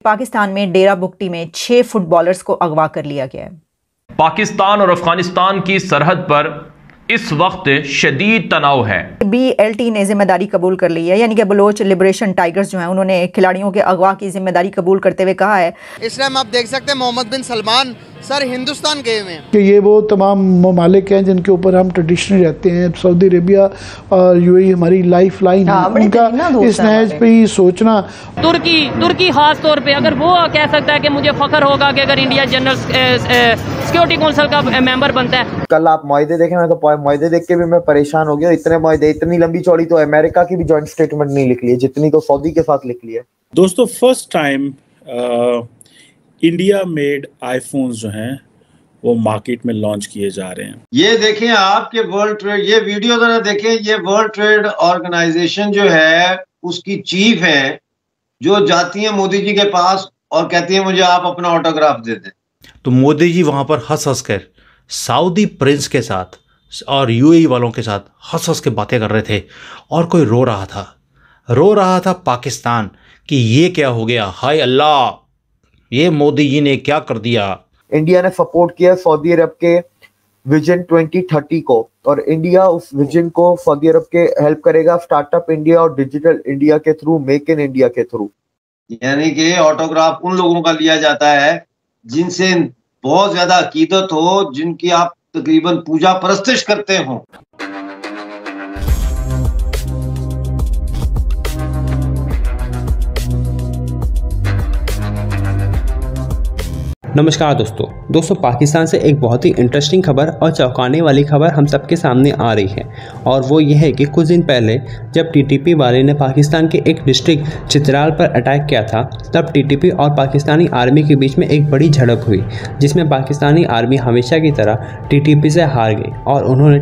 पाकिस्तान में डेरा बुगटी में 6 फुटबॉलर्स को अगवा कर लिया गया है। पाकिस्तान और अफगानिस्तान की सरहद पर इस वक्त शदीद तनाव है। BLT ने जिम्मेदारी कबूल कर ली है, यानी कि बलोच लिबरेशन टाइगर्स जो हैं उन्होंने खिलाड़ियों के अगवा की जिम्मेदारी कबूल करते हुए कहा है। इस टाइम आप देख सकते हैं मोहम्मद बिन सलमान सर हिंदुस्तान गए हुए हैं कि ये वो तमाम ममालिक हैं जिनके ऊपर हम ट्रेडिशनली रहते हैं। सऊदी अरेबिया और UAE हमारी लाइफ लाइन है, उनका इस नहज पे ही सोचना। तुर्की खास तौर पे अगर वो कह सकता है कि मुझे फख्र होगा कि अगर इंडिया जनरल सिक्योरिटी काउंसिल का मेंबर बनता है। कल आप मुआहदे देखें, मैं तो मुआहदे देख के भी मैं परेशान हो गया। इतने मुआहदे, इतनी लंबी चौड़ी तो अमेरिका की भी जॉइंट स्टेटमेंट नहीं लिख ली है जितनी तो सऊदी के साथ लिख ली है। दोस्तों, first time India made iPhones जो हैं वो मार्केट में लॉन्च किए जा रहे हैं। ये देखें आपके वर्ल्ड ट्रेड, ये वीडियो जरा देखें, ये वर्ल्ड ट्रेड ऑर्गेनाइजेशन जो है उसकी चीफ है जो जाती है मोदी जी के पास और कहती है मुझे आप अपना ऑटोग्राफ दे दें। तो मोदी जी वहां पर हंस हंस कर सऊदी प्रिंस के साथ और UAE वालों के साथ हंस हंस के बातें कर रहे थे और कोई रो रहा था पाकिस्तान कि ये क्या हो गया, हाय अल्लाह, ये मोदी जी ने क्या कर दिया। इंडिया ने सपोर्ट किया सऊदी अरब के विजन 2030 को, और इंडिया उस विजन को सऊदी अरब के हेल्प करेगा स्टार्टअप इंडिया और डिजिटल इंडिया के थ्रू, मेक इन इंडिया के थ्रू। यानी कि ऑटोग्राफ उन लोगों का लिया जाता है जिनसे बहुत ज्यादा अकीदत हो, जिनकी आप तकरीबन पूजा परस्तिश करते हो। नमस्कार दोस्तों, पाकिस्तान से एक बहुत ही इंटरेस्टिंग खबर और चौंकाने वाली खबर हम सबके सामने आ रही है। और वो ये है कि कुछ दिन पहले जब TTP वाले ने पाकिस्तान के एक डिस्ट्रिक्ट चित्राल पर अटैक किया था, तब TTP और पाकिस्तानी आर्मी के बीच में एक बड़ी झड़प हुई, जिसमें पाकिस्तानी आर्मी हमेशा की तरह TTP से हार गई और उन्होंने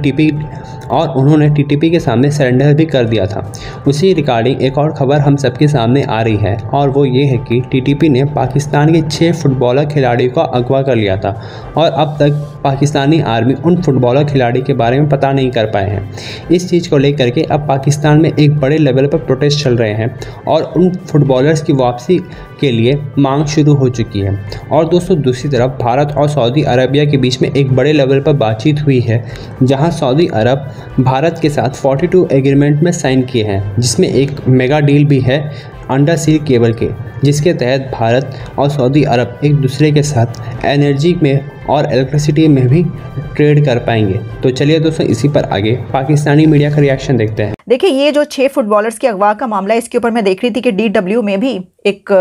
TTP के सामने सरेंडर भी कर दिया था। उसी रिगार्डिंग एक और खबर हम सबके सामने आ रही है, और वो ये है कि TTP ने पाकिस्तान के 6 फुटबॉलर खिलाड़ी को अगवा कर लिया था और अब तक पाकिस्तानी आर्मी उन फुटबॉलर खिलाड़ी के बारे में पता नहीं कर पाए हैं। इस चीज़ को लेकर के अब पाकिस्तान में एक बड़े लेवल पर प्रोटेस्ट चल रहे हैं और उन फुटबॉलर्स की वापसी के लिए मांग शुरू हो चुकी है। और दोस्तों, दूसरी तरफ भारत और सऊदी अरेबिया के बीच में एक बड़े लेवल पर बातचीत हुई है, जहां सऊदी अरब भारत के साथ 42 एग्रीमेंट में साइन किए हैं, जिसमें एक मेगा डील भी है अंडर सी केबल के, जिसके तहत भारत और सऊदी अरब एक दूसरे के साथ एनर्जी में और इलेक्ट्रिसिटी में भी ट्रेड कर पाएंगे। तो चलिए दोस्तों, इसी पर आगे पाकिस्तानी मीडिया का रिएक्शन देखते हैं। देखिए, ये जो 6 फुटबॉलर्स के अगवा का मामला है, इसके ऊपर मैं देख रही थी कि DW में भी एक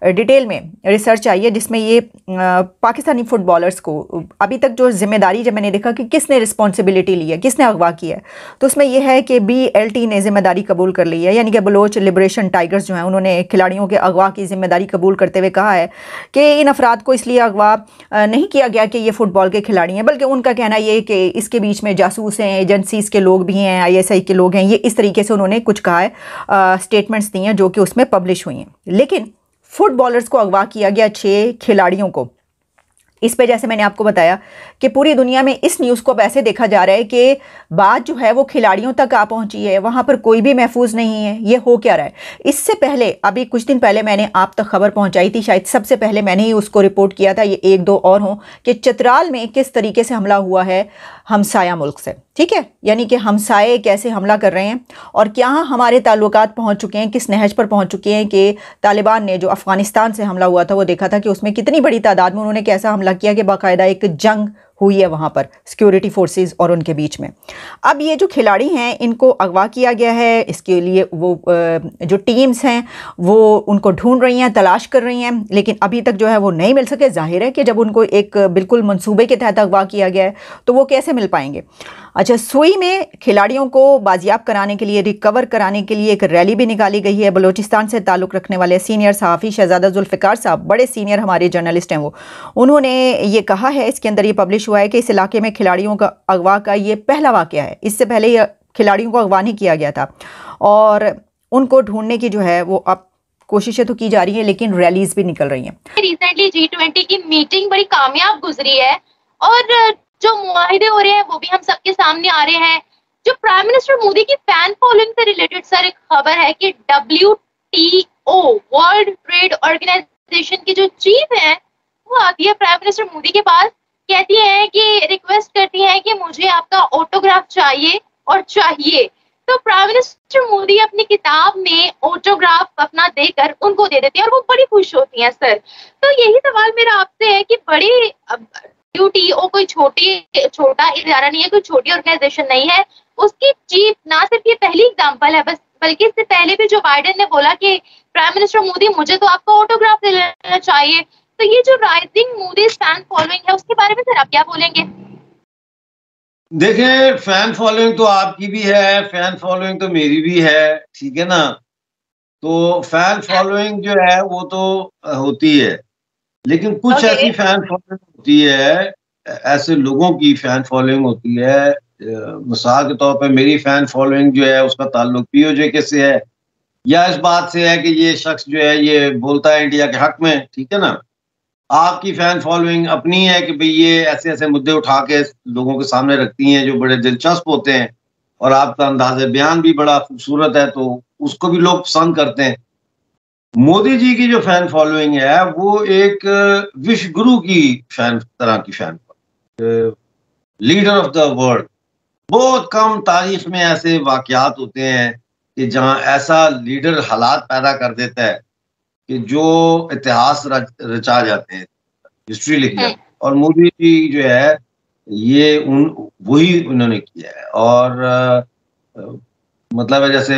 डिटेल में रिसर्च आई है, जिसमें ये पाकिस्तानी फुटबॉलर्स को अभी तक जो जिम्मेदारी, जब मैंने देखा कि किसने रिस्पॉन्सिबिलिटी ली है, किसने अगवा किया है, तो उसमें यह है कि BLT ने जिम्मेदारी कबूल कर ली है, यानी कि बलोच लिबरेशन टाइगर्स जो हैं उन्होंने खिलाड़ियों के अगवा की जिम्मेदारी कबूल करते हुए कहा है कि इन अफराद को इसलिए अगवा नहीं किया गया कि ये फुटबॉल के खिलाड़ी हैं, बल्कि उनका कहना ये है कि इसके बीच में जासूस हैं, एजेंसीज के लोग भी हैं, ISI के लोग हैं। ये इस तरीके से उन्होंने कुछ कहा है, स्टेटमेंट्स दी हैं जो कि उसमें पब्लिश हुई हैं। लेकिन फुटबॉलर्स को अगवा किया गया 6 खिलाड़ियों को, इस पे जैसे मैंने आपको बताया कि पूरी दुनिया में इस न्यूज़ को अब ऐसे देखा जा रहा है कि बात जो है वो खिलाड़ियों तक आ पहुंची है, वहाँ पर कोई भी महफूज नहीं है। ये हो क्या रहा है? इससे पहले, अभी कुछ दिन पहले मैंने आप तक खबर पहुंचाई थी, शायद सबसे पहले मैंने ही उसको रिपोर्ट किया था, ये 1-2 और हों, कि चित्राल में किस तरीके से हमला हुआ है हमसाया मुल्क से। ठीक है, यानी कि हमसाए कैसे हमला कर रहे हैं और क्या हमारे ताल्लुकात पहुंच चुके हैं, किस नहज पर पहुंच चुके हैं कि तालिबान ने जो अफ़गानिस्तान से हमला हुआ था वो देखा था कि उसमें कितनी बड़ी तादाद में उन्होंने कैसा हमला किया कि बाकायदा एक जंग हुई है वहाँ पर सिक्योरिटी फोर्सेस और उनके बीच में। अब ये जो खिलाड़ी हैं इनको अगवा किया गया है, इसके लिए वो जो टीम्स हैं वो उनको ढूंढ रही हैं, तलाश कर रही हैं, लेकिन अभी तक जो है वो नहीं मिल सके। जाहिर है कि जब उनको एक बिल्कुल मंसूबे के तहत अगवा किया गया है तो वो कैसे मिल पाएंगे। अच्छा, सुई में खिलाड़ियों को बाजियाब कराने के लिए, रिकवर कराने के लिए एक रैली भी निकाली गई है। बलूचिस्तान से ताल्लुक़ रखने वाले सीनियर सहाफ़ी शहजादा जुल्फ़िकार साहब, बड़े सीनियर हमारे जर्नलिस्ट हैं, उन्होंने ये कहा है, इसके अंदर ये पब्लिश हुआ है कि इस इलाके में खिलाड़ियों का अगवा का ये पहला वाक़या है। इससे पहले ये खिलाड़ियों को अगवा नहीं किया गया था और उनको ढूंढने की जो है वो अब कोशिशें तो की जा रही हैं, लेकिन रैलीज भी निकल रही हैं। रिसेंटली G20 की मीटिंग बड़ी कामयाब गुजरी है और जो मुआहिदे हो रहे हैं वो भी हम सबके सामने आ रहे हैं। जो प्राइम मिनिस्टर मोदी की फैन फॉलोइंग से रिलेटेड सर एक खबर है कि WTO world trade organization organization की जो चीफ है वो आती है प्राइम मिनिस्टर मोदी के पास, कहती है कि रिक्वेस्ट करती है कि मुझे आपका ऑटोग्राफ चाहिए और चाहिए। तो प्राइम मिनिस्टर मोदी अपनी किताब में ऑटोग्राफ अपना देकर उनको दे देती है और वो बड़ी खुश होती हैं सर। तो यही सवाल मेरा आपसे है कि बड़ी WTO कोई छोटा इदारा नहीं है, कोई छोटी ऑर्गेनाइजेशन नहीं है, उसकी चीफ ना सिर्फ ये पहली एग्जांपल है बस, बल्कि इससे पहले भी जो बाइडेन ने बोला कि प्राइम मिनिस्टर मोदी मुझे तो आपका ऑटोग्राफ दे लेना चाहिए। तो ये जो राइजिंग मोदी फैन फॉलोइंग है उसके बारे में सर आप क्या बोलेंगे? देखें, फैन फॉलोइंग तो आपकी भी है, फैन फॉलोइंग तो मेरी भी है, ठीक है ना। तो फैन फॉलोइंग जो है वो तो होती है, लेकिन कुछ ऐसी फैन फॉलोइंग होती है, ऐसे लोगों की फैन फॉलोइंग होती है। मिसाल के तौर पे मेरी फैन फॉलोइंग जो है उसका ताल्लुक POJ से है, या इस बात से है कि ये शख्स जो है ये बोलता है इंडिया के हक में, ठीक है ना। आपकी फैन फॉलोइंग अपनी है कि भाई ये ऐसे ऐसे मुद्दे उठा के लोगों के सामने रखती हैं जो बड़े दिलचस्प होते हैं, और आपका अंदाज़े बयान भी बड़ा खूबसूरत है, तो उसको भी लोग पसंद करते हैं। मोदी जी की जो फैन फॉलोइंग है वो एक विश्व गुरु की तरह की fan, leader of the world. बहुत कम तारीख में ऐसे वाकयात होते हैं कि जहां ऐसा लीडर हालात पैदा कर देता है कि जो इतिहास रचा जाते हैं, हिस्ट्री लिख जाती है। और मोदी जी जो है ये वही उन्होंने किया है। और मतलब है जैसे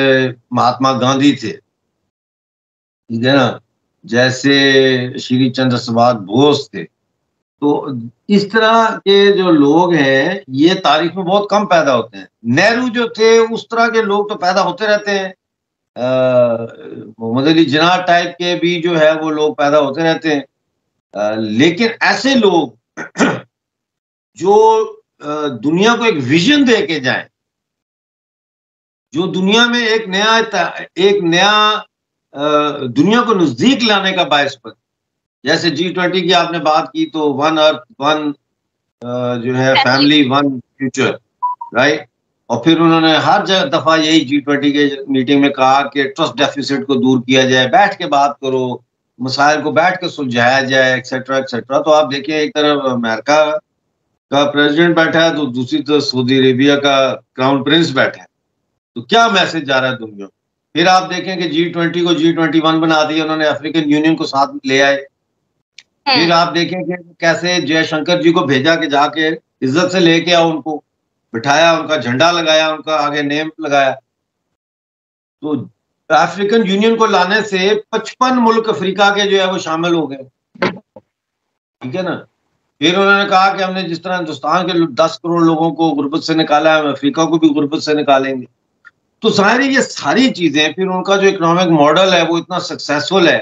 महात्मा गांधी थे, ठीक है ना, जैसे श्री चंद्र प्रसाद बोस थे, तो इस तरह के जो लोग हैं ये तारीख में बहुत कम पैदा होते हैं। नेहरू जो थे उस तरह के लोग तो पैदा होते रहते हैं, मोहम्मद अली जिन्ना टाइप के भी जो है वो लोग पैदा होते रहते हैं। लेकिन ऐसे लोग जो दुनिया को एक विजन दे के जाए, जो दुनिया में एक नया दुनिया को नजदीक लाने का बायस बने। जैसे G20 की आपने बात की, तो वन अर्थ वन जो है फैमिली वन फ्यूचर, राइट। और फिर उन्होंने हर दफा यही G20 के मीटिंग में कहा कि ट्रस्ट डेफिसिट को दूर किया जाए, बैठ के बात करो, मसाइल को बैठ के सुलझाया जाए, एक्सेट्रा एक्सेट्रा। तो आप देखिए, एक तरफ अमेरिका का प्रेसिडेंट बैठा है तो दूसरी तरफ सऊदी अरेबिया का क्राउन प्रिंस बैठा है, तो क्या मैसेज जा रहा है दुनिया। फिर आप देखें कि G20 को G21 बना दिया उन्होंने, अफ्रीकन यूनियन को साथ ले आए। फिर आप देखें कि कैसे जयशंकर जी को भेजा कि जाके इज्जत से लेके आओ, उनको बिठाया, उनका झंडा लगाया, उनका आगे नेम लगाया। तो अफ्रीकन यूनियन को लाने से 55 मुल्क अफ्रीका के जो है वो शामिल हो गए, ठीक है ना। फिर उन्होंने कहा कि हमने जिस तरह हिंदुस्तान के 10 करोड़ लोगों को गुर्बत से निकाला है, हम अफ्रीका को भी गुर्बत से निकालेंगे। तो जाहिर है ये सारी चीजें, फिर उनका जो इकोनॉमिक मॉडल है वो इतना सक्सेसफुल है